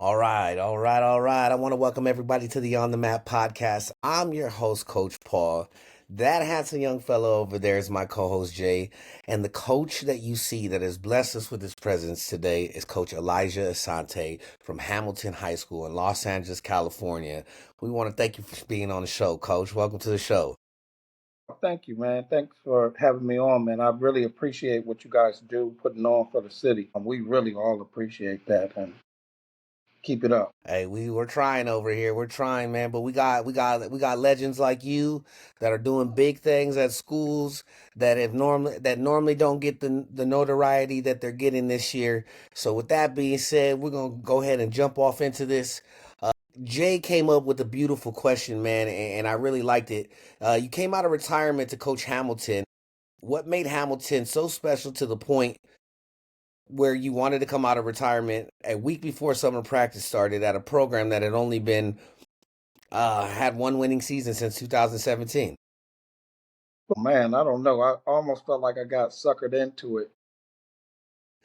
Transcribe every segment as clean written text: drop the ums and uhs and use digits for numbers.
All right. I want to welcome everybody to the On the Map podcast. I'm your host, Coach Paul. That handsome young fellow over there is my co-host Jay, and the coach that you see that has blessed us with his presence today is Coach Elijah Asante from Hamilton High School in Los Angeles, California. We want to thank you for being on the show, Coach. Welcome to the show. Thank you, man. Thanks for having me on, man. I really appreciate what you guys do, putting on for the city. We really all appreciate that, and keep it up. Hey, we're trying over here. We're trying, man. But we got legends like you that are doing big things at schools that normally don't get the notoriety that they're getting this year. So with that being said, we're gonna go ahead and jump off into this. Jay came up with a beautiful question, man, and I really liked it. You came out of retirement to coach Hamilton. What made Hamilton so special to the point where you wanted to come out of retirement a week before summer practice started at a program that had only been had one winning season since 2017? Man, I don't know. I almost felt like I got suckered into it.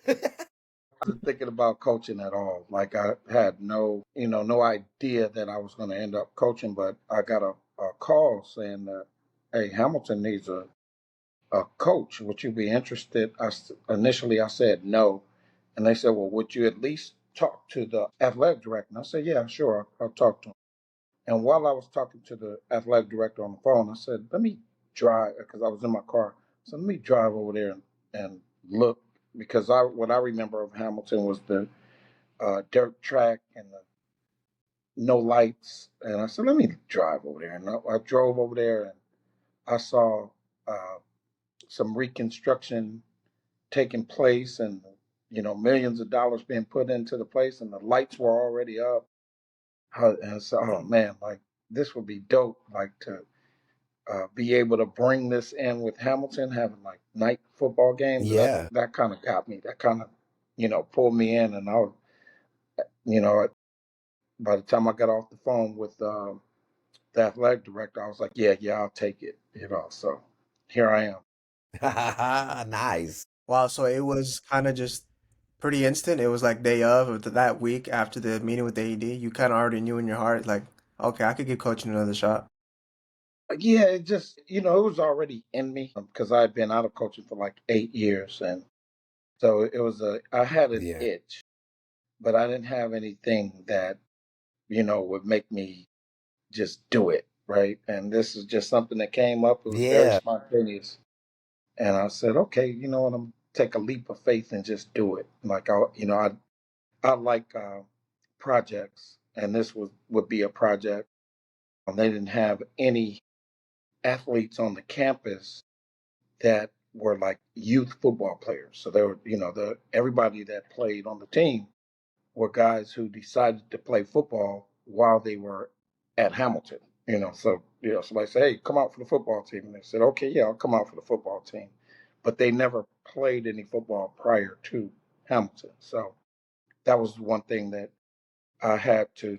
I wasn't thinking about coaching at all. Like I had no idea that I was going to end up coaching, but I got a call saying that, hey, Hamilton needs a coach. Would you be interested? Initially I said no. And they said, well, would you at least talk to the athletic director? And I said, yeah, sure, I'll talk to him. And while I was talking to the athletic director on the phone, I said, let me drive, because I was in my car. So let me drive over there and look, because what I remember of Hamilton was the dirt track and the no lights. And I said, let me drive over there. And I drove over there and I saw uh, some reconstruction taking place, and millions of dollars being put into the place, and the lights were already up. And so, oh man, like this would be dope, like to be able to bring this in with Hamilton having like night football games. Yeah. That kind of got me. That kind of pulled me in, and I was, you know by the time I got off the phone with the athletic director, I was like, yeah, I'll take it. So here I am. Nice. Wow, so it was kind of just pretty instant. It was like day of that week after the meeting with the AD. You kind of already knew in your heart, like, okay, I could give coaching another shot. Yeah, it just it was already in me because I had been out of coaching for like 8 years, and so it was I had an Yeah. itch, but I didn't have anything that would make me just do it, right? And this is just something that came up. It was very Yeah. spontaneous, and I said, okay, you know what? I'm take a leap of faith and just do it. Like I like projects, and this would be a project. They didn't have any athletes on the campus that were like youth football players. So they were, the everybody that played on the team were guys who decided to play football while they were at Hamilton. So somebody said, "Hey, come out for the football team," and they said, "Okay, yeah, I'll come out for the football team," but they never played any football prior to Hamilton. So that was one thing that I had to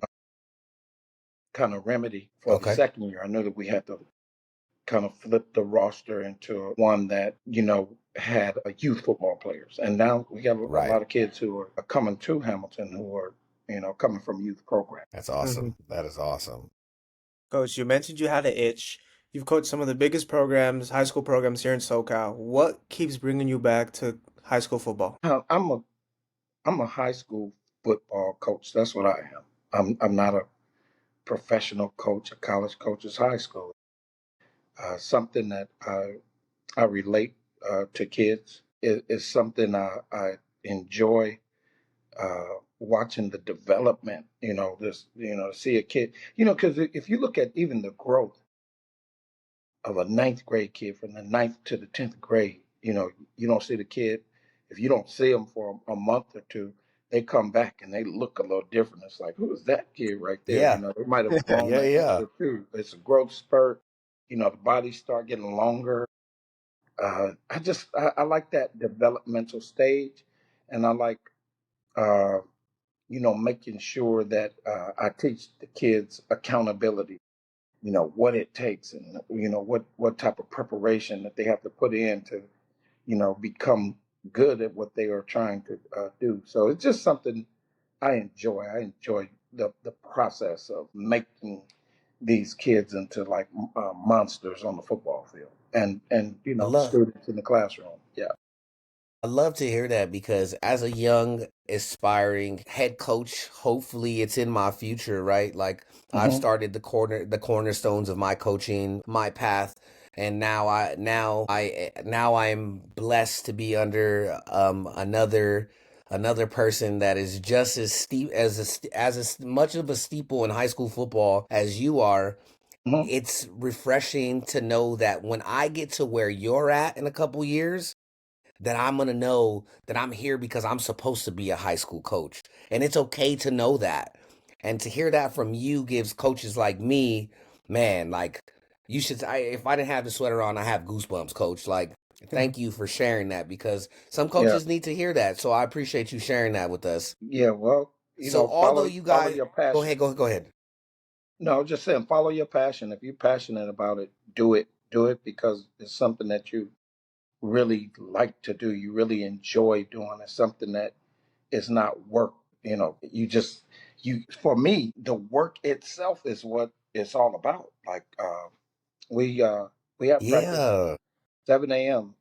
kind of remedy for the Okay. second year. I knew that we had to kind of flipped the roster into one that had youth football players, and now we got a Right. lot of kids who are coming to Hamilton who are coming from youth programs. That's Hmm. awesome. That is awesome. Coach, you mentioned you had an itch. You've coached some of the biggest programs, high school programs here in SoCal. What keeps bringing you back to high school football? I'm a high school football coach. That's what I am. I'm not a professional coach. A college coach is high school. Something that I relate to kids is something I enjoy watching the development, to see a kid, because if you look at even the growth of a ninth grade kid from the ninth to the 10th grade, you don't see the kid. If you don't see them for a month or two, they come back and they look a little different. It's like, who is that kid right there? Yeah. They might have grown Yeah. an inch Yeah. or two. It's a growth spurt. The bodies start getting longer. I like that developmental stage, and I like uh, making sure that I teach the kids accountability, what it takes, and, what type of preparation that they have to put in to, become good at what they are trying to do. So it's just something I enjoy the process of making these kids into like monsters on the football field, and I love students in the classroom. Yeah. I love to hear that because as a young aspiring head coach, hopefully it's in my future, right? Like I've Hmm. started the cornerstones of my coaching, my path, and now I'm blessed to be under another person that is just as steep as much of a steeple in high school football as you are. Hmm. It's refreshing to know that when I get to where you're at in a couple years, that I'm going to know that I'm here because I'm supposed to be a high school coach. And it's okay to know that. And to hear that from you gives coaches like me, man, like if I didn't have the sweater on, I have goosebumps, coach. Like, thank you for sharing that because some Yeah. coaches need to hear that. So I appreciate you sharing that with us. Yeah. Well, So although follow you follow guys, your go passion. ahead, go ahead. No, just saying, follow your passion. If you're passionate about it, do it. Do it because it's something that you really like to do. You really enjoy doing. It's something that is not work. You just For me, the work itself is what it's all about. Like we uh we have practice Yeah. 7 a.m.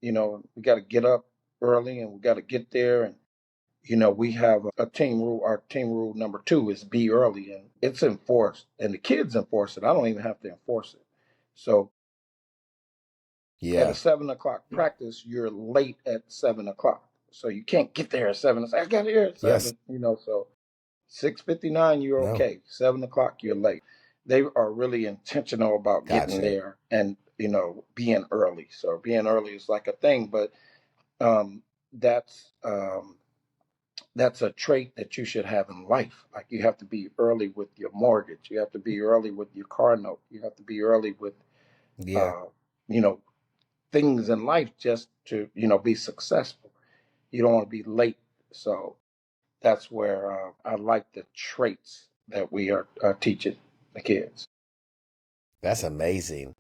We got to get up early and we got to get there, and we have a team rule. Our team rule number two is be early, and it's enforced, and the kids enforce it. I don't even have to enforce it. So at a Yeah. 7 o'clock practice, you're late at 7 o'clock. So you can't get there at seven and say, I got here at Yes. 7, so 6:59, you're No. okay. 7 o'clock, you're late. They are really intentional about getting Gotcha. there and being early. So being early is like a thing, but um, that's that's a trait that you should have in life. Like you have to be early with your mortgage. You have to be early with your car note. You have to be early with Yeah. uh, you know things in life just to be successful. You don't want to be late. So that's where I like the traits that we are teaching the kids. That's amazing.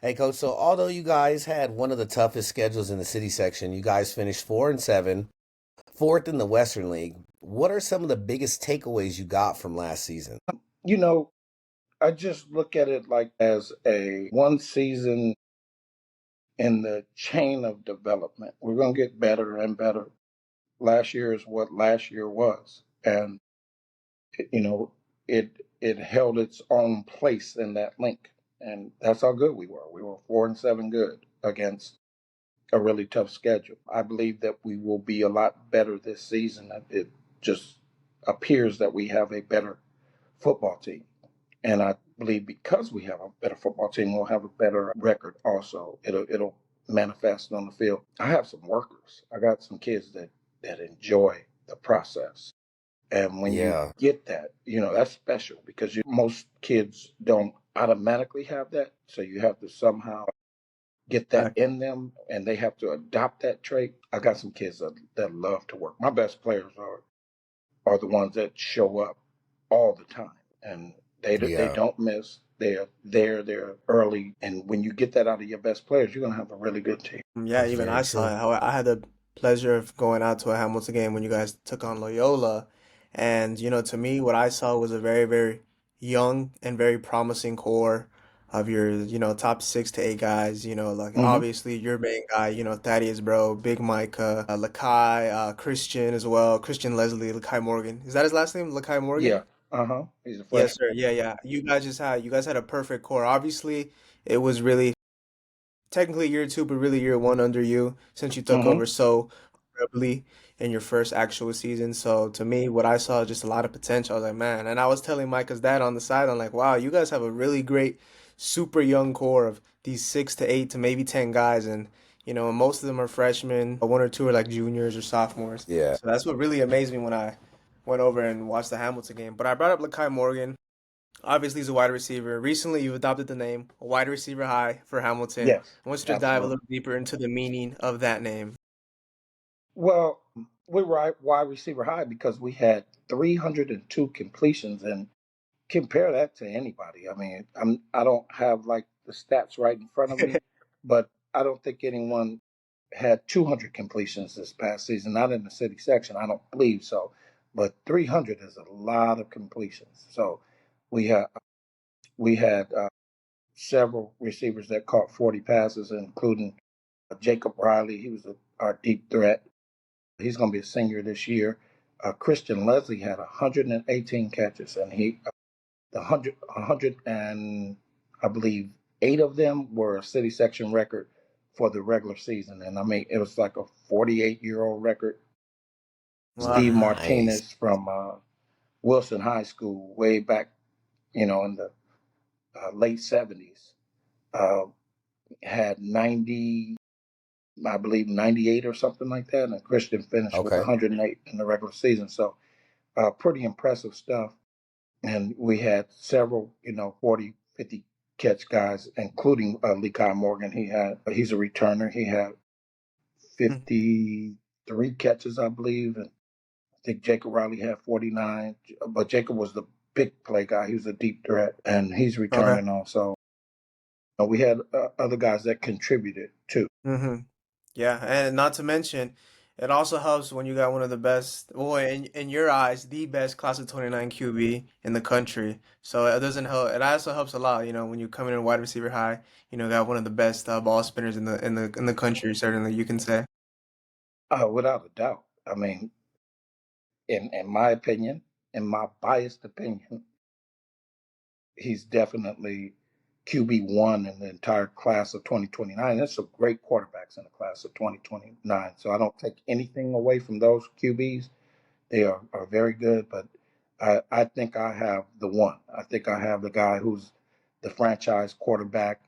Hey, coach. So, although you guys had one of the toughest schedules in the city section, you guys finished 4-7, fourth in the Western League. What are some of the biggest takeaways you got from last season? You know, I just look at it like as a one season in the chain of development. We're going to get better and better. Last year is what last year was, and you know, it held its own place in that link, and that's how good we were. We were 4-7 good against a really tough schedule. I believe that we will be a lot better this season. It just appears that we have a better football team. And I believe because we have a better football team, we'll have a better record also. It'll manifest on the field. I have some workers. I got some kids that enjoy the process. And when you Yeah. get that, that's special because most kids don't automatically have that. So you have to somehow get that in them and they have to adopt that trait. I got some kids that love to work. My best players are the ones that show up all the time and they Yeah. don't miss. They're there, they're early, and when you get that out of your best players, you're gonna have a really good team. Yeah, That's even very I saw true. it. I had the pleasure of going out to a Hamilton game when you guys took on Loyola. And, to me, what I saw was a very, very young and very promising core of your, top 6 to 8 guys. Like Hmm. obviously your main guy, Thaddeus Bro, Big Mike, Lakai, Christian as well, Christian Leslie, Lakai Morgan. Is that his last name? Lakai Yeah. Morgan? Uh-huh. He's a Yes, freshman. sir. Yeah, yeah. You guys had a perfect core. Obviously, it was really technically year two, but really year one under you since you took over Hmm. so abruptly in your first actual season. So to me, what I saw is just a lot of potential. I was like, man, and I was telling Micah's dad on the side, I'm like, wow, you guys have a really great, super young core of these 6 to 8 to maybe 10 guys, and most of them are freshmen. One or two are like juniors or sophomores. Yeah. So that's what really amazed me when I went over and watched the Hamilton game. But I brought up Lakai Morgan. Obviously, he's a wide receiver. Recently, you've adopted the name wide receiver high for Hamilton. Yes, I want you to dive a absolutely. little deeper into the meaning of that name. Well, we were wide receiver high because we had 302 completions, and compare that to anybody. I mean, I don't have like the stats right in front of me, but I don't think anyone had 200 completions this past season. Not in the city section, I don't believe so. but 300 is a lot of completions. So we had we had several receivers that caught 40 passes, including Jacob Riley. He was our deep threat. He's going to be a senior this year. Christian Leslie had 118 catches, and the 100 and I believe 8 of them were a city section record for the regular season. And I mean, it was like a 48-year-old record. Wow. Steve Nice. Martinez from Wilson High School, way back, in the late 70s, uh, had 90, I believe 98 or something like that. And Christian finished with Okay. 108 in the regular season. So pretty impressive stuff. And we had several, 40, 50 catch guys, including Lekai Morgan. He's a returner. He had Mhm. 53 catches, I believe. And I think Jacob Riley had 49, but Jacob was the big play guy. He was a deep threat, and he's Okay. returning also. We had other guys that contributed too. hmm Yeah, and not to mention, it also helps when you got one of the best, well, in your eyes, the best class of 29 QB in the country. So it doesn't help. It also helps a lot, when you come in wide receiver high, got one of the best ball spinners in the country, certainly you can say. Without a doubt. I mean, in my opinion, in my biased opinion, he's definitely QB1 in the entire class of 2029. There's some great quarterbacks in the class of 2029. So I don't take anything away from those QBs. They are very good, but I think I have the one. I think I have the guy who's the franchise quarterback,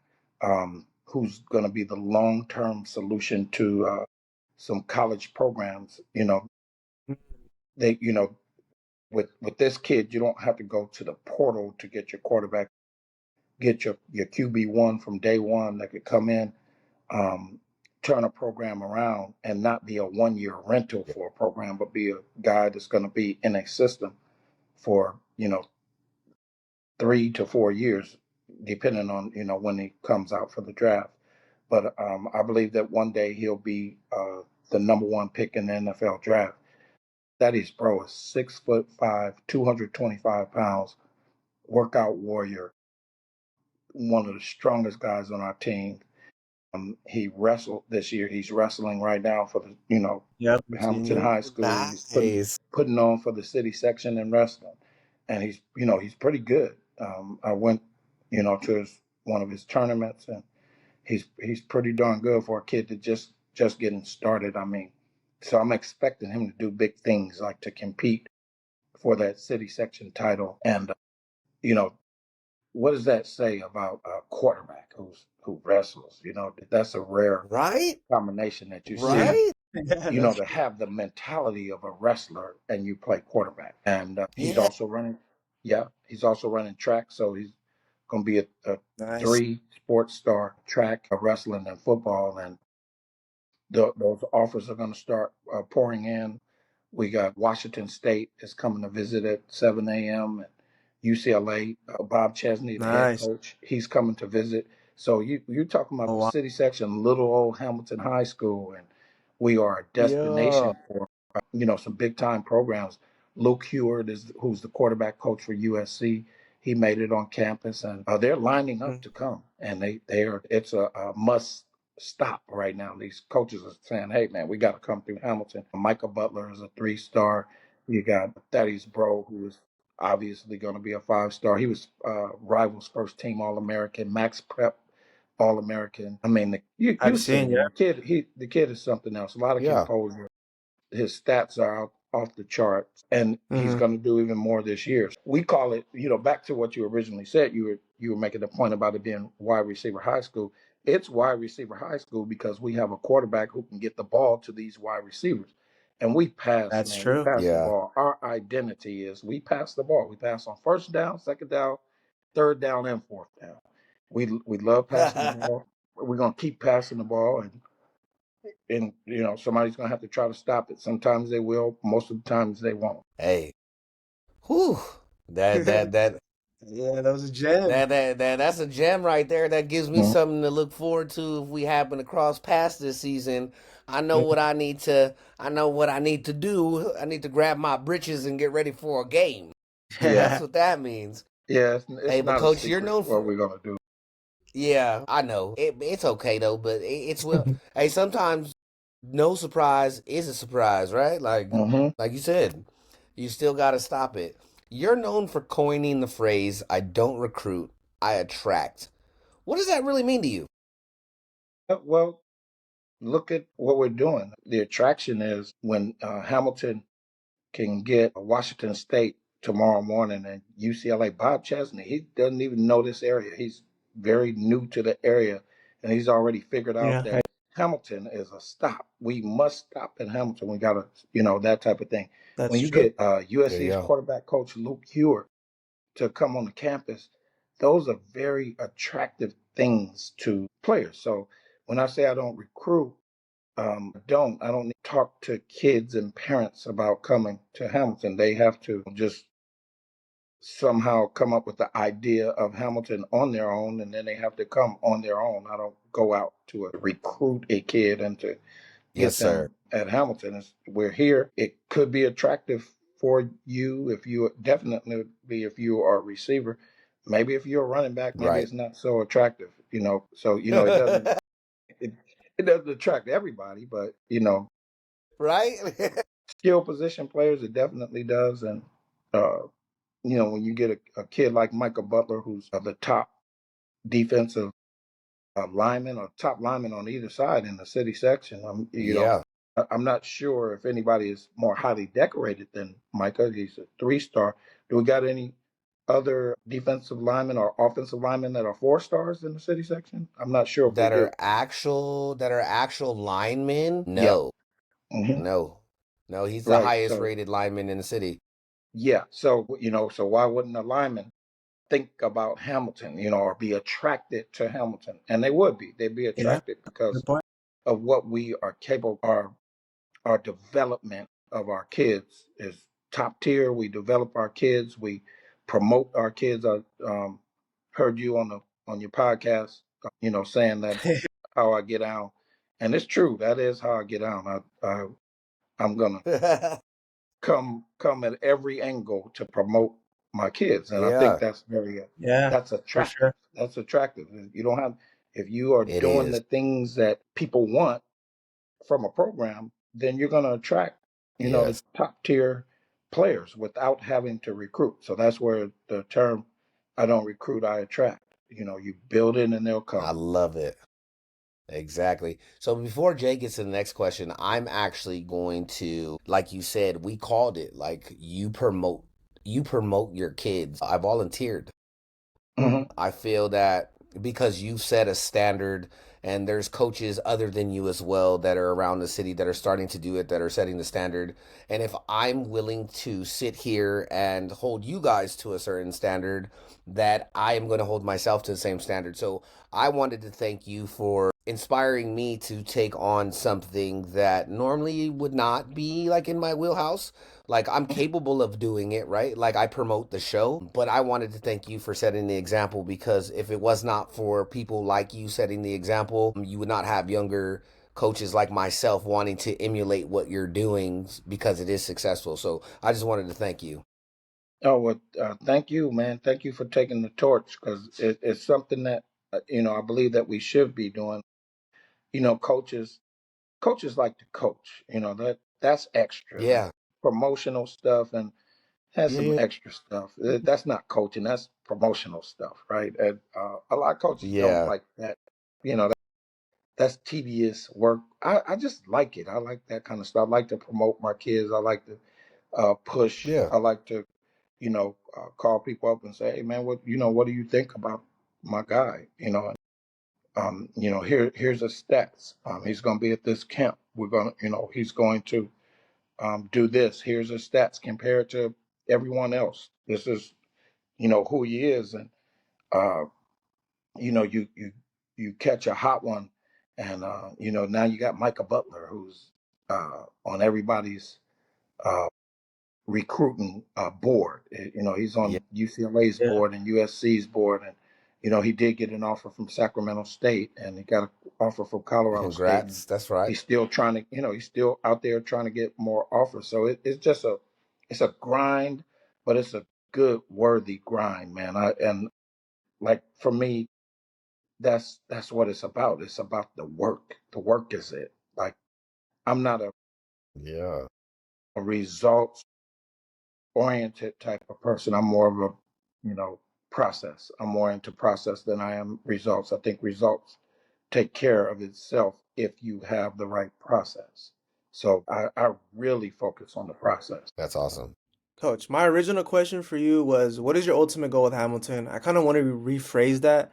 who's going to be the long term solution to some college programs. They, with this kid, you don't have to go to the portal to get your quarterback. Get your QB1 from day one that could come in, um, turn a program around, and not be a 1 year rental for a program, but be a guy that's going to be in a system for 3 to 4 years, depending on when he comes out for the draft. But I believe that one day he'll be the number one pick in the NFL draft. That is, bro, is 6'5", 225 pounds, workout warrior, one of the strongest guys on our team. He wrestled this year. He's wrestling right now for the Yep, I've seen Hamilton you. High School. He's Nice. putting on for the city section in wrestling, and he's pretty good. I went to one of his tournaments, and he's pretty darn good for a kid that just getting started. I mean, so I'm expecting him to do big things, like to compete for that city section title. And you know what does that say about a quarterback who wrestles? That's a rare Right? combination that you Yeah. see. Right? Yeah, that's To have the mentality of a wrestler and you play quarterback. And he's Yeah. also running, yeah, he's also running track. So he's going to be a nice. 3 sports star track, wrestling and football. And those offers are going to start pouring in. We got Washington State is coming to visit at 7 a.m. And UCLA, Bob Chesney, the head Nice. coach, he's coming to visit. So you're talking about Oh, the wow. city section, little old Hamilton High School, and we are a Yeah. destination for some big time programs. Luke Heward who's the quarterback coach for USC. He made it on campus, and they're lining up Mm. to come. And they are. It's a must stop right now. These coaches are saying, "Hey, man, we got to come through Hamilton." Michael Butler is a 3 star. You got Thaddeus Bro, who is obviously going to be a 5 star. He was Rivals first team All American, Max Prep All American. I mean, I've you've seen seen you. him. The kid is something else. A lot of Yeah. composure. His stats are off the charts, and he's hmm going to do even more this year. We call it, back to what you originally said. You were making the point about it being wide receiver high school. It's wide receiver high school because we have a quarterback who can get the ball to these wide receivers, and we pass, That's man. We true. pass the Yeah. ball. Our identity is we pass the ball. We pass on first down, second down, third down, and fourth down. We love passing the ball. We're gonna keep passing the ball, and somebody's gonna have to try to stop it. Sometimes they will. Most of the times they won't. Hey. Whew. That that that Yeah, that was a gem. That's a gem right there. That gives me Mhm. something to look forward to if we happen to cross paths this season. Yeah. I know what I need to do. I need to grab my britches and get ready for a game. That's Yeah, what that means. yeah. Hey, It's but not a coach, you're secret known what for we're gonna do. yeah, I know. It's okay though, but it's well. Hey, sometimes no surprise is a surprise, right? Hmm. Like you said, you still got to stop it. You're known for coining the phrase "I don't recruit, I attract." What does that really mean to you? Well, look at what we're doing. The attraction is when Hamilton can get Washington State tomorrow morning and UCLA. Bob Chesney, he doesn't even know this area. He's very new to the area, and he's already figured out Yeah, that Hamilton is a stop. We must stop in Hamilton. We got to, that type of thing. that's When you true. get There you USC's go. quarterback coach Luke Heward to come on the campus, those are very attractive things to players. So when I say I don't recruit, I don't talk to kids and parents about coming to Hamilton. They have to just somehow come up with the idea of Hamilton on their own, and then they have to come on their own. I don't go out to recruit a kid and to Yes, get sir. them at Hamilton. We're here. It could be attractive for you if you definitely be if you are a receiver. Maybe if you're a running back, maybe Right. it's not so attractive. So it doesn't it, it doesn't attract everybody, but Right. skill position players, it definitely does. And uh, when you get a kid like Michael Butler, who's the top defensive lineman or top lineman on either side in the city section, Yeah. I'm not sure if anybody is more highly decorated than Micah. He's a 3-star. Do we got any other defensive linemen or offensive linemen that are 4 stars in the city section? I'm not sure if we do. That are actual linemen. Yeah. No, Hmm. no, no. He's the Right. highest So rated lineman in the city. yeah. So so why wouldn't a lineman think about Hamilton, or be attracted to Hamilton? And they would be. They'd be Yeah, attracted because good point. of what we are capable. Our development of our kids is top tier. We develop our kids. We promote our kids. I heard you on your podcast, saying that how I get out, and it's true. That is how I get out. I'm gonna come at every angle to promote my kids, and I think Yeah, that's very Yeah, that's for attractive. sure. That's attractive. You don't have if you are it doing is. the things that people want from a program, then you're going to attract, the Yes, top tier players without having to recruit. So that's where the term "I don't recruit, I attract." You build it and they'll I come. love it. Exactly. So before Jay gets to the next question, I'm actually going to, like you said, we called it like you promote your kids. I volunteered. Hmm. I feel that because you've set a standard and there's coaches other than you as well that are around the city that are starting to do it, that are setting the standard. And if I'm willing to sit here and hold you guys to a certain standard, that I am going to hold myself to the same standard. So I wanted to thank you for inspiring me to take on something that normally would not be like in my wheelhouse. Like I'm capable of doing it, right? Like I promote the show, but I wanted to thank you for setting the example because if it was not for people like you setting the example, you would not have younger coaches like myself wanting to emulate what you're doing because it is successful. So I just wanted to thank you. Oh, well, thank you, man. Thank you for taking the torch because it's something that, I believe that we should be doing. Coaches like to coach, that's extra. That's Yeah. promotional stuff. And has Yeah, some yeah, extra stuff. That's not coaching. That's promotional stuff, right? And a lot of coaches don't Yeah. like that. That's tedious work. I just like it. I like that kind of stuff. I like to promote my kids. I like to push. Yeah. I like to, call people up and say, "Hey, man, what do you think about my guy?" Here's the stats. He's going to be at this camp. He's going to do this. Here's his stats compared to everyone else. This is who he is, and uh, you catch a hot one, and now you got Micah Butler, who's on everybody's recruiting board. He's Yeah, on UCLA's Yeah. board and USC's board, and he did get an offer from Sacramento State, and he got an offer from Colorado State, and congrats. That's right. he's still trying to, he's still out there trying to get more offers. So it's a grind, but it's a good, worthy grind, man. And like for me, that's what it's about. It's about the work. The work is it. Like I'm not Yeah, a results oriented type of person. I'm more of a, process. I'm more into process than I am results. I think results take care of itself if you have the right process. So I really focus on the process. that's awesome. Coach, my original question for you was, what is your ultimate goal with Hamilton? I kind of want to rephrase that.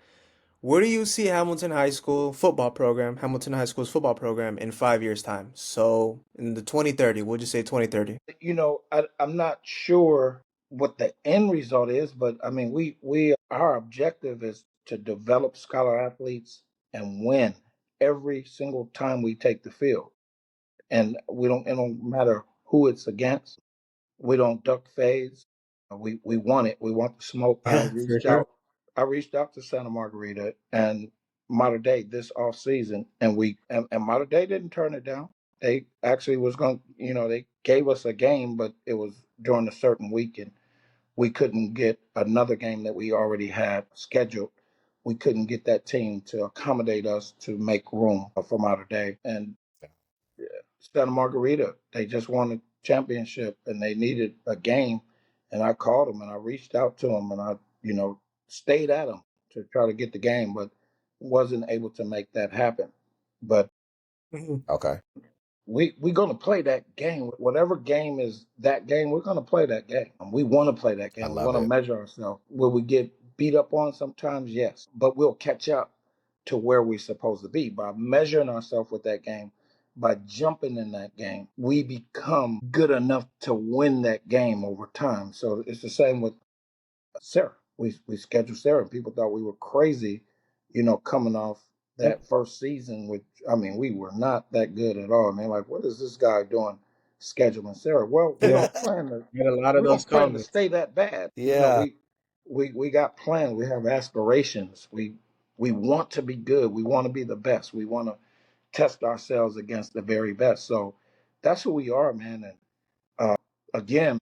Where do you see Hamilton High School's football program in 5 years' time? So in the 2030, we'll just say 2030. I'm not sure what the end result is, but I mean, we our objective is to develop scholar athletes and win every single time we take the field. And it don't matter who it's against. We don't duck phase. We want it. We want the smoke. Yeah, for sure. I reached out to Santa Margarita and Mater Dei this off season, and Mater Dei didn't turn it down. They actually was going. They gave us a game, but it was during a certain week, and we couldn't get another game that we already had scheduled. We couldn't get that team to accommodate us to make room for Mater Dei, and Santa Margarita. They just won a championship and they needed a game. And I called them and I reached out to them and I, stayed at them to try to get the game, but wasn't able to make that happen. But Mhm. Okay, we're gonna play that game. Whatever game is that game, we're gonna play that game. We want to play that I game. We love want to it. measure ourselves. Will we get beat up on sometimes? Yes, but we'll catch up to where we're supposed to be by measuring ourselves with that game. By jumping in that game, we become good enough to win that game over time. So it's the same with Sarah. We scheduled Sarah, and people thought we were crazy, coming off Yeah. that first season. Which I mean, we were not that good at all. And they're like, "What is this guy doing scheduling Sarah?" Well, we Yeah. don't plan to. Get a lot of We those don't plan to comments. stay that bad. Yeah, We got plans. We have aspirations. We want to be good. We want to be the best. We want to test ourselves against the very best. So that's who we are, man. And again,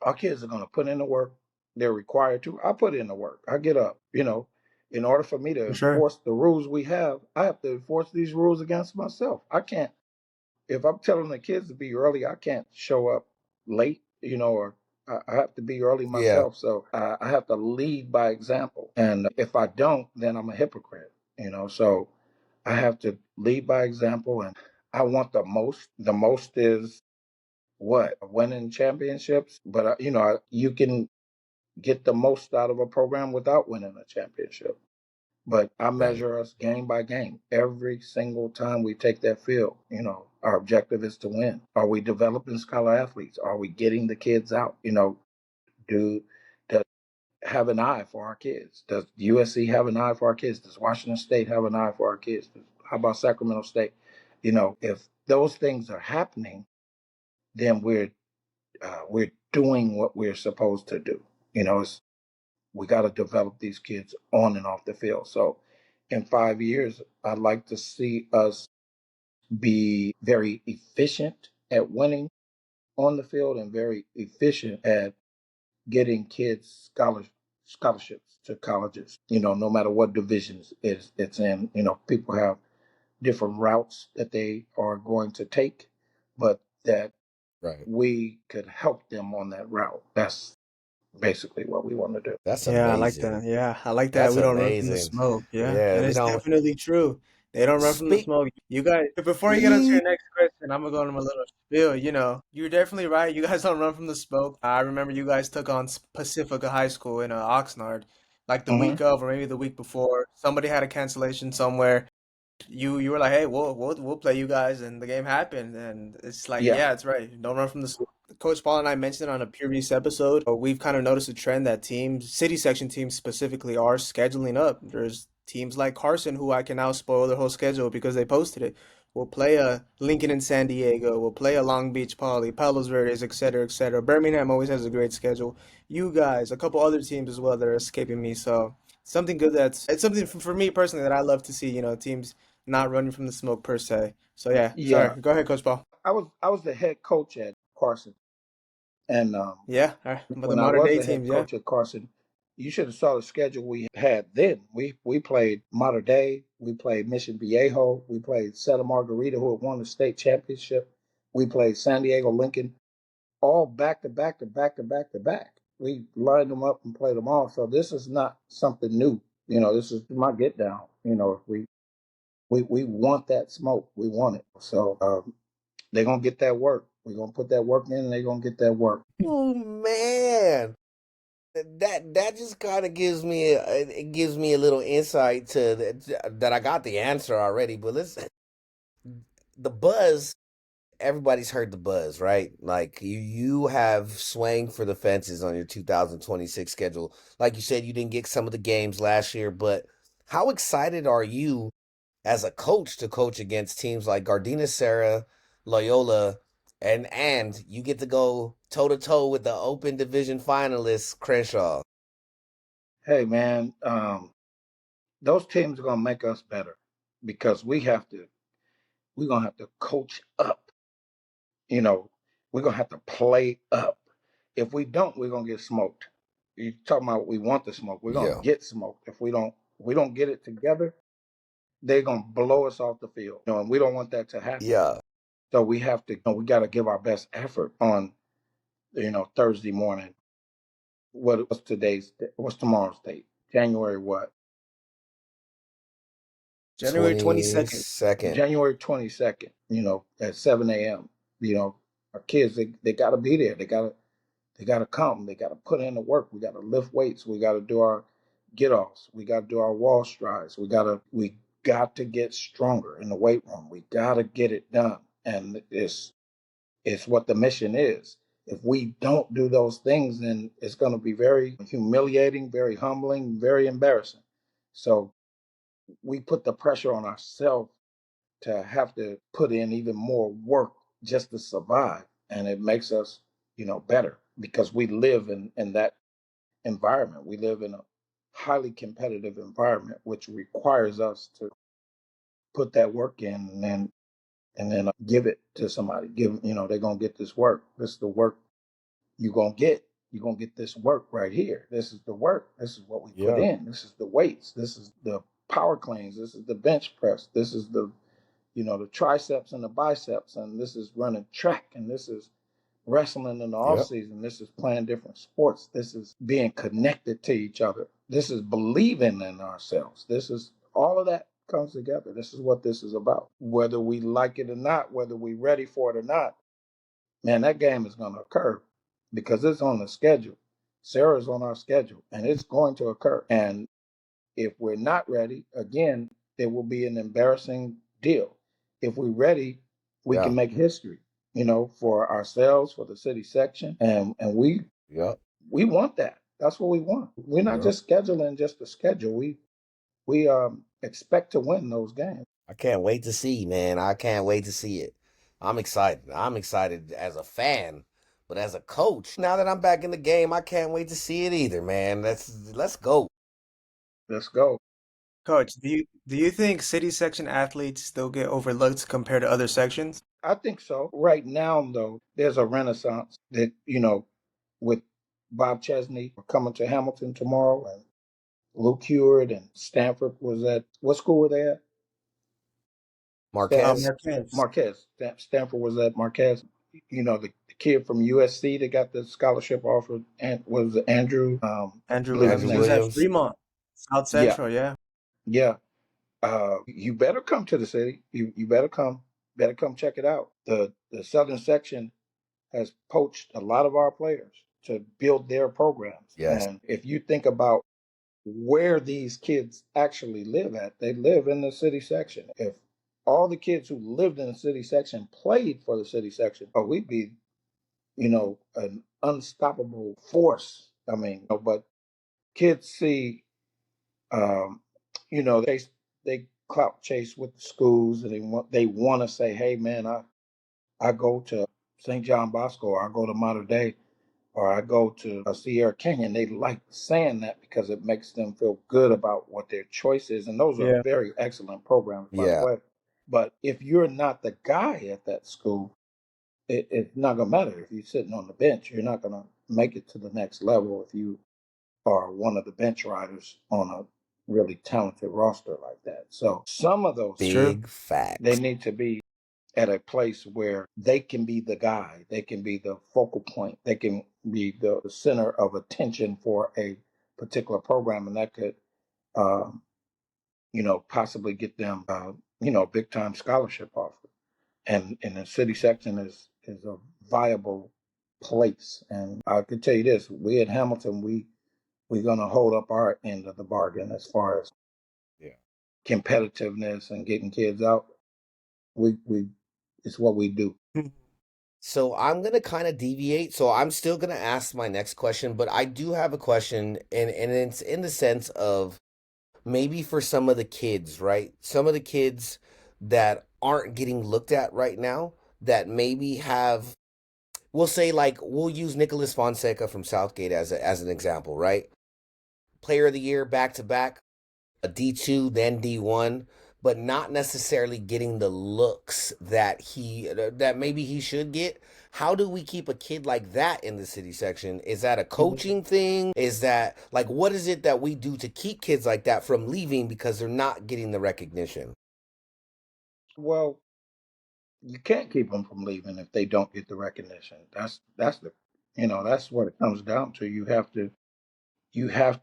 our kids are going to put in the work. They're required to. I put in the work. I get up. In order for me to For sure. enforce the rules we have, I have to enforce these rules against myself. I can't. If I'm telling the kids to be early, I can't show up late. Or I have to be early yeah, myself. So I have to lead by example. And if I don't, then I'm a hypocrite. So I have to lead by example, and I want the most. The most is what winning championships, but you can get the most out of a program without winning a championship. But I right. measure us game by game. Every single time we take that field, our objective is to win. Are we developing scholar athletes? Are we getting the kids out? Do does have an eye for our kids? Does USC have an eye for our kids? Does Washington State have an eye for our kids? How about Sacramento State? If those things are happening, then we're doing what we're supposed to do. We got to develop these kids on and off the field. So in 5 years, I'd like to see us be very efficient at winning on the field and very efficient at getting kids scholarships to colleges. No matter what divisions it's in. People have different routes that they are going to take, but that Right. we could help them on that route. That's basically what we want to do. That's Yeah, I like amazing. that. Yeah, I like that. That's We don't run from the amazing. smoke. Yeah, Yeah, and we it's don't definitely true. They don't run from the speak. smoke. You guys, before you get on to your next question, I'm gonna go on a little spiel. You're definitely right. You guys don't run from the smoke. I remember you guys took on Pacifica High School in Oxnard, like the Hmm. week of, or maybe the week before. Somebody had a cancellation somewhere. You were like, hey, we'll play you guys, and the game happened, and it's like, Yeah. yeah, it's right. Don't run from the school. Coach Paul and I mentioned on a previous episode, we've kind of noticed a trend that teams, city section teams specifically, are scheduling up. There's teams like Carson who I can now spoil their whole schedule because they posted it. We'll play a Lincoln in San Diego. We'll play a Long Beach Poly, Palos Verdes, et cetera, et cetera. Birmingham always has a great schedule. You guys, a couple other teams as well that are escaping me. So something good that's it's something for me personally that I love to see. Teams not running from the smoke per se. So yeah, sorry. Yeah, Go ahead, Coach Paul. I was the head coach at Carson, and Yeah, all right. But the when I modern was day the head teams, yeah. coach at Carson, you should have saw the schedule we had then. We played Mater Dei, we played Mission Viejo, we played Santa Margarita, who had won the state championship. We played San Diego Lincoln, all back to back to back to back to back. We lined them up and played them all. So this is not something new. This is my get down. We want that smoke. We want it. So they're gonna get that work. We're gonna put that work in, and they're gonna get that work. Oh man, that just kind of gives me a little insight to that I got the answer already. But listen, the buzz. Everybody's heard the buzz, right? Like you have swaying for the fences on your 2026 schedule. Like you said, you didn't get some of the games last year, but how excited are you as a coach to coach against teams like Gardena Serra, Loyola, and you get to go toe to toe with the Open Division finalists, Crenshaw. Hey man, those teams are gonna make us better because we're gonna have to coach up. You know, we're gonna have to play up. If we don't, we're gonna get smoked. You talking about we want the smoke? We're gonna Yeah, get smoked. If we don't get it together, they're gonna blow us off the field. And we don't want that to happen. yeah. So we have to. We got to give our best effort on Thursday morning. What's tomorrow's date? January what? January 22nd. 22nd. January 22nd, at 7 a.m. Our kids, they got to be there. They got to come. They got to put in the work. We got to lift weights. We got to do our get offs. We got to do our wall strides. We got to get stronger in the weight room. We got to get it done. And it's what the mission is. If we don't do those things, then it's going to be very humiliating, very humbling, very embarrassing. So we put the pressure on ourselves to have to put in even more work just to survive. And it makes us, better because we live in that environment. We live in a highly competitive environment, which requires us to put that work in and then give it to somebody. They're gonna get this work. This is the work you're gonna get. You're gonna get this work right here. This is the work. This is what we put Yeah, in. This is the weights. This is the power cleans. This is the bench press. This is the triceps and the biceps, and this is running track, and this is wrestling in the off yep, season. This is playing different sports. This is being connected to each other. This is believing in ourselves. This is all of that comes together. This is what this is about. Whether we like it or not, whether we're ready for it or not, man, that game is going to occur because it's on the schedule. Sarah's on our schedule, and it's going to occur. And if we're not ready, again, it will be an embarrassing deal. If we're ready, we can yeah, make history, for ourselves, for the city section, and yep, we want that. That's what we want. We're not yep. just scheduling just to schedule. We expect to win those games. I can't wait to see, man. I can't wait to see it. I'm excited. I'm excited as a fan, but as a coach, now that I'm back in the game, I can't wait to see it either, man. Let's go. Let's go. Coach, do you think city section athletes still get overlooked compared to other sections? I think so. Right now, though, there's a renaissance that with Bob Chesney coming to Hamilton tomorrow, and Luke Heward and Stanford was at what school were they at? Marquez. Marquez. Marquez. Stanford was at Marquez. The kid from USC that got the scholarship offer and was Andrew. I Andrew believe his Williams. Andrew He was name. at Williams. Fremont, South Yeah, Central, yeah. yeah. You better come to the city. You better come. Better come check it out. The southern section has poached a lot of our players to build their programs. Yes. And if you think about where these kids actually live at, they live in the city section. If all the kids who lived in the city section played for the city section, oh, we'd be, an unstoppable force. I mean, but kids see, um, they clout chase with the schools, and they want to say, hey man, I go to St. John Bosco, or I go to Mater Dei, or I go to Sierra Canyon. They like saying that because it makes them feel good about what their choice is. And those are Yeah. very excellent programs, by the Yeah. way. But if you're not the guy at that school, it's not going to matter. If you're sitting on the bench, you're not going to make it to the next level if you are one of the bench riders on a really talented roster like that. So some of those It's kids, true. Big they facts. need to be at a place where they can be the guy, they can be the focal point, they can be the center of attention for a particular program, and that could, uh, possibly get them, big time scholarship offer. And the city section is a viable place. And I can tell you this: we at Hamilton, we're gonna hold up our end of the bargain as far as Yeah. competitiveness and getting kids out. We it's what we do. So I'm gonna kind of deviate. So I'm still gonna ask my next question, but I do have a question, and it's in the sense of maybe for some of the kids, right? Some of the kids that aren't getting looked at right now, that maybe have, we'll say, like, we'll use Nicholas Fonseca from Southgate as an example, right? Player of the year back to back, a D2, then D1, but not necessarily getting the looks that maybe he should get. How do we keep a kid like that in the city section? Is that a coaching thing? Is that like what is it that we do to keep kids like that from leaving because they're not getting the recognition? Well, you can't keep them from leaving if they don't get the recognition. That's the, that's what it comes down to. You have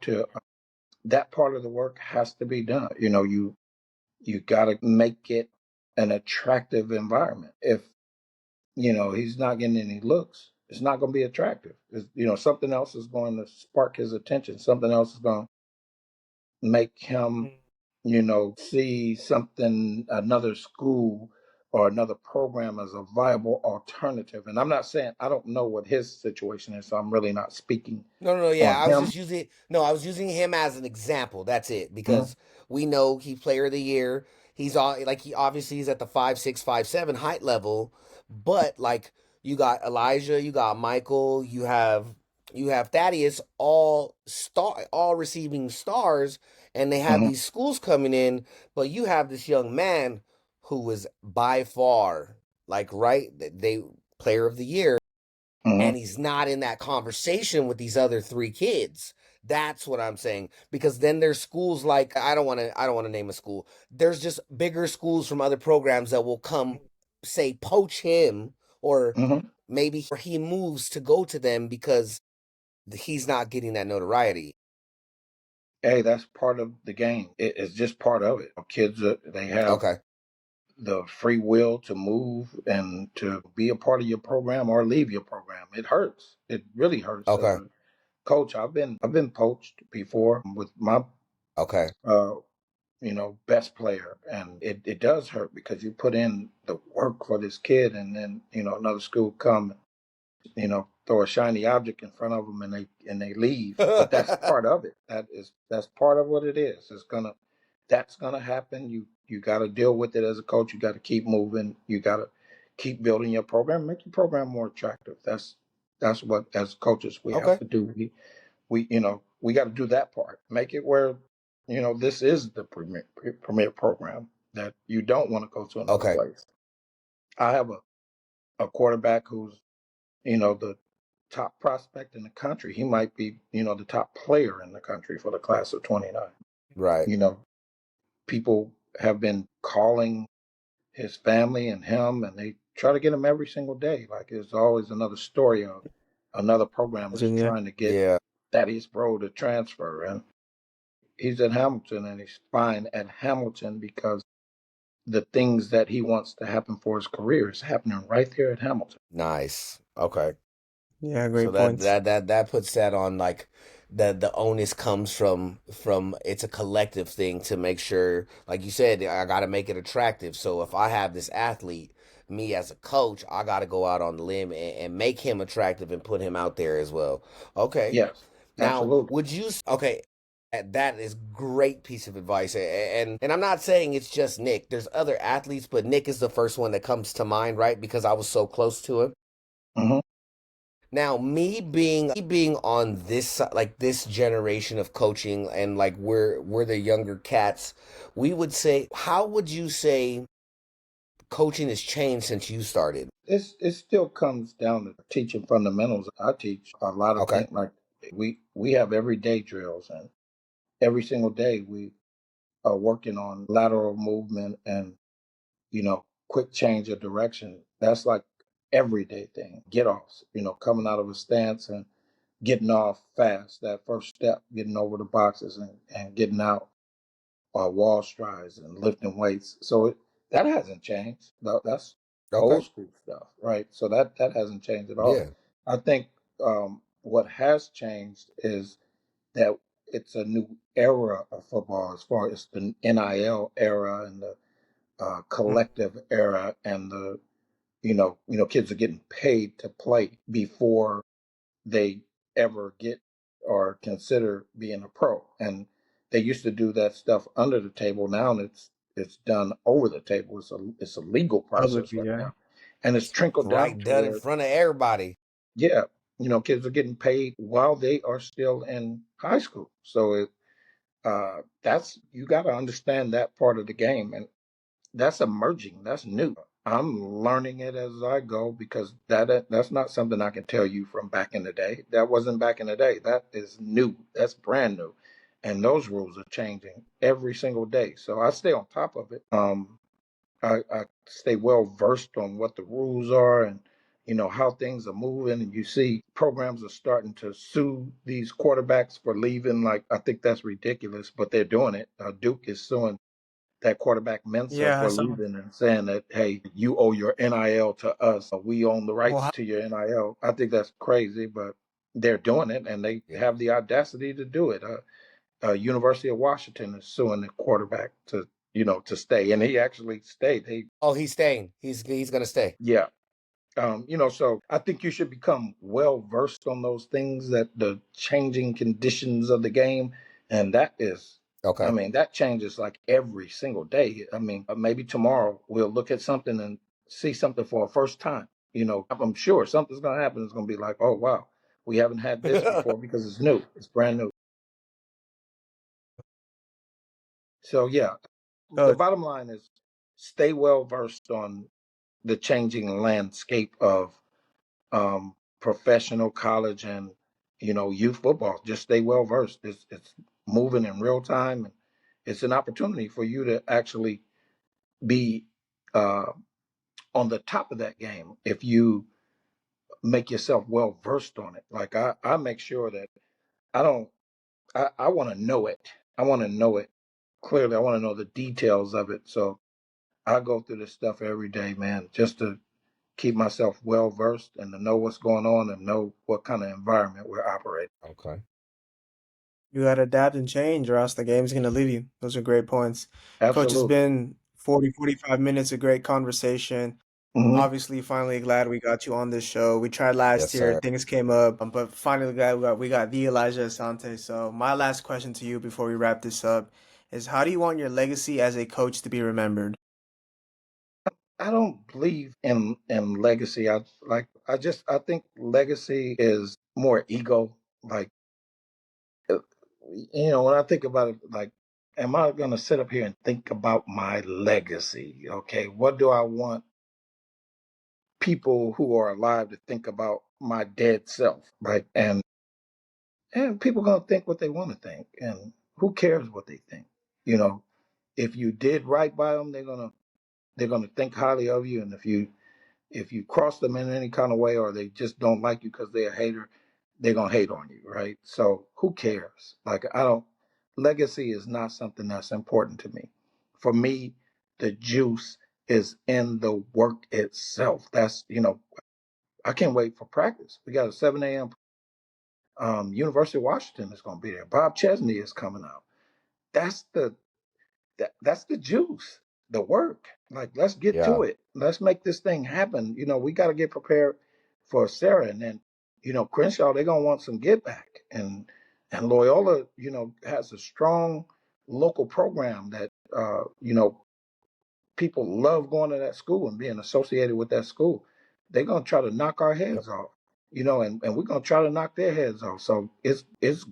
to that part of the work has to be done. You got to make it an attractive environment. If he's not getting any looks, it's not going to be attractive. Something else is going to spark his attention. Something else is going to make him, see something, another school or another program as a viable alternative. And I'm not saying, I don't know what his situation is, so I'm really not speaking No, no, no. Yeah, on I was him. just using no, I was using him as an example. That's it Mhm. because we know he's player of the year. He's all like he obviously he's at the 5'6", 5'7" height level, but like you got Elijah, you got Michael, you have Thaddeus, all receiving stars, and they have Mhm. these schools coming in, but you have this young man who was by far like right they player of the year, Mhm. and he's not in that conversation with these other three kids. That's what I'm saying. Because then there's schools like I don't want to name a school. There's just bigger schools from other programs that will come say poach him, or Mhm. maybe he moves to go to them because he's not getting that notoriety. Hey, that's part of the game. It's just part of it. Kids, they have Okay. the free will to move and to be a part of your program or leave your program. It hurts. It really hurts. As Okay. a coach, I've been poached before with my Okay. uh, best player, and it does hurt because you put in the work for this kid, and then another school come, throw a shiny object in front of them, and they leave. But that's part of it. That's part of what it is. That's gonna happen. You got to deal with it as a coach. You got to keep moving. You got to keep building your program. Make your program more attractive. That's what, as coaches, we have Okay. to do. We got to do that part. Make it where this is the premier program that you don't want to go to another Okay. place. I have a quarterback who's the top prospect in the country. He might be, the top player in the country for the class of 29. Right. You know, People have been calling his family and him, and they try to get him every single day. Like there's always another story of another program that's Imagine, yeah. trying to get Yeah. Thaddeus Bro to transfer. And he's at Hamilton, and he's fine at Hamilton because the things that he wants to happen for his career is happening right there at Hamilton. Nice. Okay. Yeah, So great that points. that that that puts that on like the onus comes from it's a collective thing to make sure, like you said, I got to make it attractive. So if I have this athlete, me as a coach, I got to go out on the limb and make him attractive and put him out there as well. Okay. Yes, Now, absolutely. would you okay? That is great piece of advice, and I'm not saying it's just Nick. There's other athletes, but Nick is the first one that comes to mind, right? Because I was so close to him. Hmm. Now, me being on this like this generation of coaching, and like we're the younger cats, we would say, how would you say coaching has changed since you started? It still comes down to teaching fundamentals. I teach a lot of Okay. things like we have everyday drills, and every single day we are working on lateral movement and quick change of direction. That's like everyday thing. Get offs, coming out of a stance and getting off fast. That first step, getting over the boxes and getting out, wall strides and lifting weights. So that hasn't changed. That's Okay. old school stuff, right? So that hasn't changed at all. Yeah. I think what has changed is that it's a new era of football as far as the NIL era and the Mm. collective era and the kids are getting paid to play before they ever get or consider being a pro. And they used to do that stuff under the table. Now it's done over the table. It's a legal process Publicly, right yeah. now, and it's trickled down Right, to done in where front of everybody. yeah, kids are getting paid while they are still in high school. So that's you got to understand that part of the game, and that's emerging. That's new. I'm learning it as I go because that's not something I can tell you from back in the day. That wasn't back in the day. That is new. That's brand new, and those rules are changing every single day. So I stay on top of it. I stay well versed on what the rules are and how things are moving. And you see programs are starting to sue these quarterbacks for leaving. Like I think that's ridiculous, but they're doing it. Duke is suing that quarterback Mensa Yeah, I for saw. leaving and saying that, hey, you owe your NIL to us. We own the Well, rights to your NIL. I think that's crazy, but they're doing it and they Yeah. have the audacity to do it. University of Washington is suing the quarterback to stay, and he actually stayed. Oh, he's staying. He's gonna stay. Yeah, so I think you should become well versed on those things, that the changing conditions of the game, and that is, I Okay. mean, that changes like every single day. I mean, maybe tomorrow we'll look at something and see something for a first time. I'm sure something's going to happen. It's going to be like, oh wow, we haven't had this before because it's new, it's brand new. So yeah, the Coach, bottom line is stay well versed on the changing landscape of professional college and youth football. Just stay well versed. It's moving in real time, and it's an opportunity for you to actually be uh, on the top of that game if you make yourself well versed on it. Like I make sure that I don't. I want to know it. I want to know it clearly. I want to know the details of it. So I go through this stuff every day, man, just to keep myself well versed and to know what's going on and know what kind of environment we're operating. Okay. you gotta adapt and change, or else the game's gonna leave you. Those are great points. Coach, it's Absolutely. been 45 minutes of great conversation. Hmm. Obviously, finally glad we got you on this show. We tried Yes, last year, sir. things came up, but finally glad we got the Elijah Asante. So my last question to you before we wrap this up is, how do you want your legacy as a coach to be remembered? I don't believe in legacy. I think legacy is more ego. Like uh, when I think about it, like, am I gonna sit up here and think about my legacy? Okay, what do I want people who are alive to think about my dead self? Right, and people gonna think what they want to think, and who cares what they think? You know, if you did right by them, they're gonna think highly of you, and if you cross them in any kind of way or they just don't like you because they're a hater, they're gonna hate on you, right? So who cares? Like I don't legacy is not something that's important to me. For me, the juice is in the work itself. That's I can't wait for practice. We got a 7 a.m. University of Washington is gonna be there. Bob Chesney is coming out. That's that's the juice, the work. Like, let's get Yeah. to it. Let's make this thing happen. We got to get prepared for Sarah, and then Crenshaw. They're gonna want some get back, And Loyola, has a strong local program that, people love going to that school and being associated with that school. They're gonna try to knock our Yep. heads off, and we're gonna try to knock their heads off. So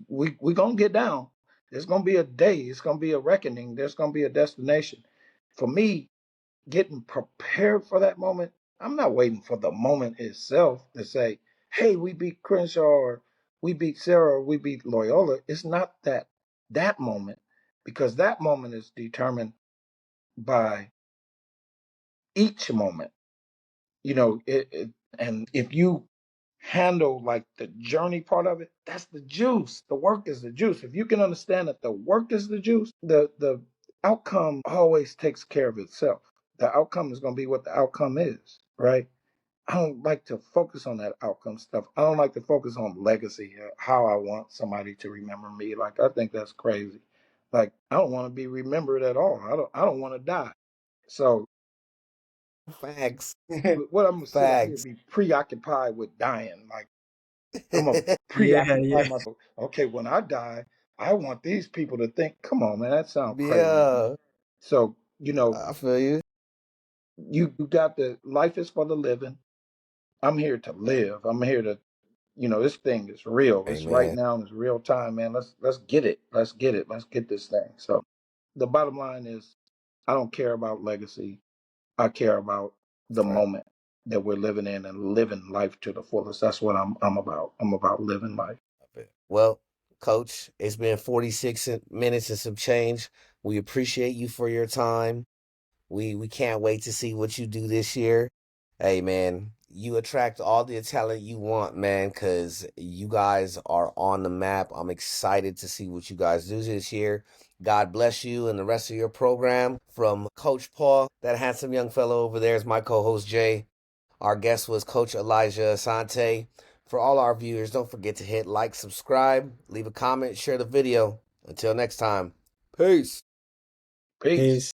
we gonna get down. There's gonna be a day. It's gonna be a reckoning. There's gonna be a destination. For me, getting prepared for that moment, I'm not waiting for the moment itself to say, "Hey, we beat Crenshaw, or we beat Sarah, or we beat Loyola." It's not that moment, because that moment is determined by each moment. And if you handle like the journey part of it, that's the juice. The work is the juice. If you can understand that the work is the juice, the outcome always takes care of itself. The outcome is going to be what the outcome is, right? I don't like to focus on that outcome stuff. I don't like to focus on legacy, how I want somebody to remember me. Like, I think that's crazy. Like, I don't want to be remembered at all. I don't want to die. So Facts. what I'm gonna sit out here and Facts. be preoccupied with dying. Like, I'm gonna Yeah, preoccupy yeah. myself. Okay, when I die, I want these people to think, come on, man, that sounds crazy. Yeah, So, I feel you. you got the life is for the living. I'm here to live. I'm here to, this thing is real. It's right Amen. now, it's real time, man. Let's get it. Let's get it. Let's get this thing. So the bottom line is, I don't care about legacy. I care about the Right. moment that we're living in and living life to the fullest. That's what I'm about. I'm about living life. Well, Coach, it's been 46 minutes and some change. We appreciate you for your time. We can't wait to see what you do this year. Hey man, you attract all the talent you want, man, because you guys are on the map. I'm excited to see what you guys do this year. God bless you and the rest of your program. From Coach Paul, that handsome young fellow over there is my co-host Jay. Our guest was Coach Elijah Asante. For all our viewers, don't forget to hit like, subscribe, leave a comment, share the video. Until next time, peace. Peace. Peace.